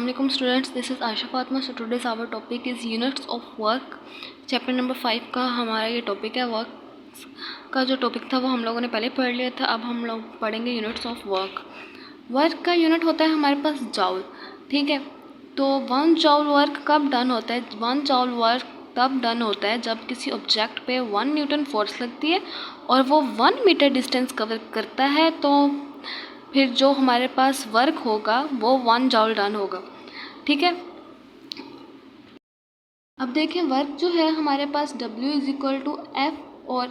Assalamualaikum students, this is Aisha Fatma. So today's our topic is units of work. Chapter number 5 का हमारा ये topic है. Work का जो टॉपिक था वो हम लोगों ने पहले पढ़ लिया था. अब हम लोग पढ़ेंगे यूनिट्स ऑफ वर्क. वर्क का यूनिट होता है हमारे पास जॉल. ठीक है, तो 1 जॉल वर्क कब डन होता है? 1 जॉल वर्क तब डन होता है जब किसी ऑब्जेक्ट पे 1 न्यूटन फोर्स लगती है और वो 1 मीटर डिस्टेंस कवर करता है, तो फिर जो हमारे पास वर्क होगा वो 1 जॉल डन होगा. ठीक है, अब देखें वर्क जो है हमारे पास W is equal to F और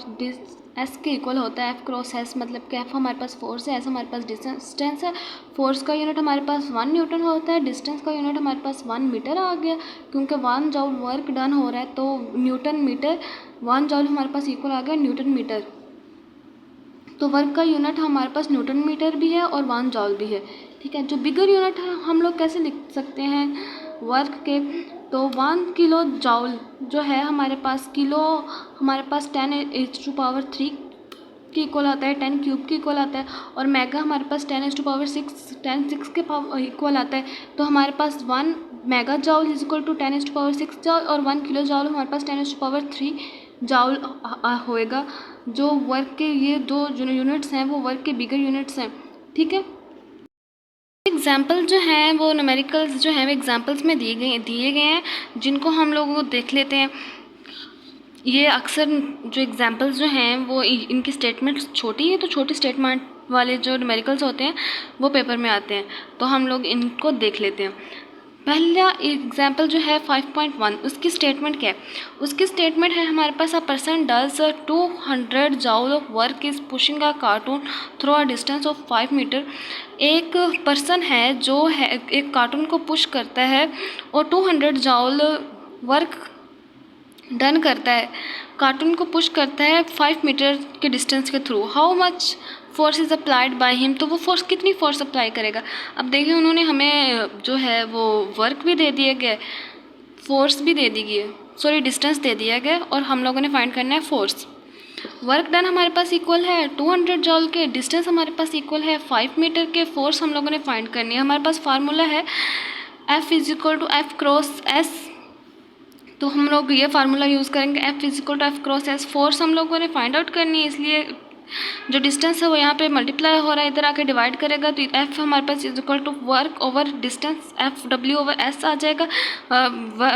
एस के इक्वल होता है. एफ क्रॉस एस, मतलब कि एफ हमारे पास फोर्स है, एस हमारे पास डिस्टेंस है. फोर्स का यूनिट हमारे पास 1 न्यूटन होता है, डिस्टेंस का यूनिट हमारे पास 1 मीटर आ गया. क्योंकि 1 जॉल वर्क डन हो रहा है तो न्यूटन मीटर, 1 जॉल हमारे पास इक्वल आ गया न्यूटन मीटर. तो वर्क का यूनिट हमारे पास न्यूटन मीटर भी है और 1 जॉल भी है. ठीक है, जो बिगर यूनिट है हम लोग कैसे लिख सकते हैं वर्क के? तो 1 किलो जॉल जो है हमारे पास, किलो हमारे पास 10⁻³ के इक्वल आता है, 10 क्यूब के इक्वल आता है. और मेगा हमारे पास 10⁻6 के इक्वल आता है. तो हमारे पास 1 mega joule is equal to 10⁻6 joule और 1 किलो जॉल हमारे पास 10⁻³ जॉल होएगा. जो वर्क के ये दो जो यूनिट्स हैं वो वर्क के बिगर यूनिट्स हैं. ठीक है, एग्जाम्पल जो हैं वो न्यूमेरिकल्स जो हैं वो एग्जाम्पल्स में दिए गए हैं, जिनको हम लोग देख लेते हैं. ये अक्सर जो एग्जाम्पल्स जो हैं वो इनकी स्टेटमेंट छोटी है, तो छोटी स्टेटमेंट वाले जो न्यूमेरिकल्स होते हैं वो पेपर में आते हैं, तो हम लोग इनको देख लेते हैं. पहला एग्जाम्पल जो है 5.1, उसकी स्टेटमेंट क्या है? उसकी स्टेटमेंट है हमारे पास a person does 200 joules of work is pushing a carton through a distance of 5 metre. एक पर्सन है जो है एक कार्टून को पुश करता है और 200 जॉल वर्क डन करता है, कार्टून को पुश करता है 5 मीटर के डिस्टेंस के through. How much force is applied by him? तो वो फोर्स, कितनी फोर्स अप्लाई करेगा? अब देखिए उन्होंने हमें जो है वो वर्क भी दे दिया गया, फोर्स भी दे दी गई है, सॉरी डिस्टेंस दे दिया गया, और हम लोगों ने फाइंड करना है फोर्स. वर्क डन हमारे पास इक्वल है 200 जॉल के, डिस्टेंस हमारे पास इक्वल है 5 मीटर के, फोर्स हम लोगों ने फाइंड करनी है. हमारे पास फार्मूला है F is equal to F cross S, तो हम लोग ये फार्मूला यूज़ करेंगे. F is equal to F cross S. Force हम लोगों ने फाइंड आउट करनी है, इसलिए जो डिस्टेंस है वो यहाँ पे मल्टीप्लाई हो रहा है, इधर आके डिवाइड करेगा तो F हमारे पास is equal to work over distance, FW over S आ जाएगा.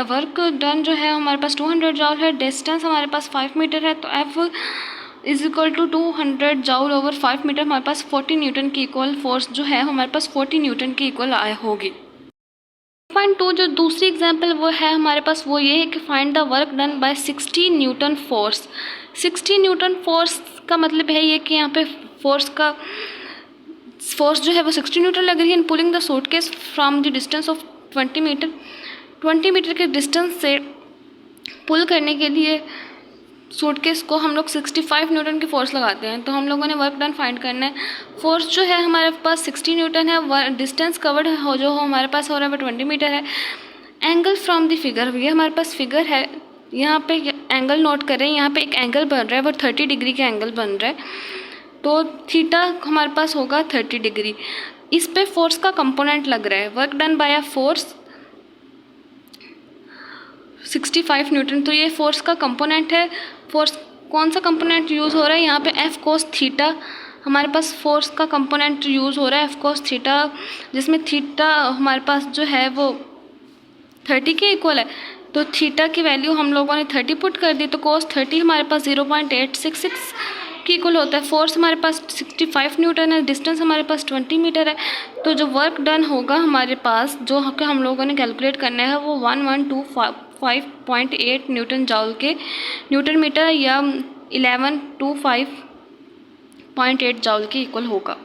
वर्क डन जो है हमारे पास 200 जॉल है, डिस्टेंस हमारे पास 5 मीटर है, तो F is equal to 200 joule over 5 metre. हमारे पास 40 न्यूटन की इक्वल फोर्स जो है हमारे पास 40 न्यूटन की इक्वल होगी. 2 जो दूसरी एग्जाम्पल वो है हमारे पास, वो ये है कि find the work done by 60 Newton force. 60 Newton force का मतलब है ये कि यहाँ पे फोर्स जो है वो 60 न्यूटन लग रही है. In pulling the suitcase from the distance of 20 metre. 20 metre के डिस्टेंस से पुल करने के लिए सूटकेस को हम लोग 65 न्यूटन की फोर्स लगाते हैं. तो हम लोगों ने वर्क डन फाइंड करना है. फोर्स जो है हमारे पास 60 न्यूटन है, डिस्टेंस कवर्ड हो जो हमारे पास हो रहा है वो 20 मीटर है. एंगल फ्रॉम द फिगर, ये हमारे पास फिगर है, यहाँ पे एंगल नोट करें. यहाँ पे एक एंगल बन रहा है, वो 30 डिग्री का एंगल बन रहा है, तो थीटा हमारे पास होगा 30 डिग्री. इस पे फोर्स का कंपोनेंट लग रहा है. Work done by a force 65 Newton, तो ये फोर्स का कंपोनेंट है. फोर्स कौन सा कंपोनेंट यूज़ हो रहा है? यहाँ पे F cos थीटा हमारे पास फोर्स का कंपोनेंट यूज़ हो रहा है, F cos थीटा, जिसमें थीटा हमारे पास जो है वो 30 के इक्वल है. तो थीटा की वैल्यू हम लोगों ने 30 पुट कर दी, तो cos 30 हमारे पास 0.866 की इक्वल होता है. फोर्स हमारे पास 65 न्यूटन है, डिस्टेंस हमारे पास 20 मीटर है. तो जो वर्क डन होगा हमारे पास, जो हम लोगों ने कैलकुलेट करना है, वो 1125.8 न्यूटन जॉल के न्यूटन मीटर या 1125.8 जॉल के इक्वल होगा.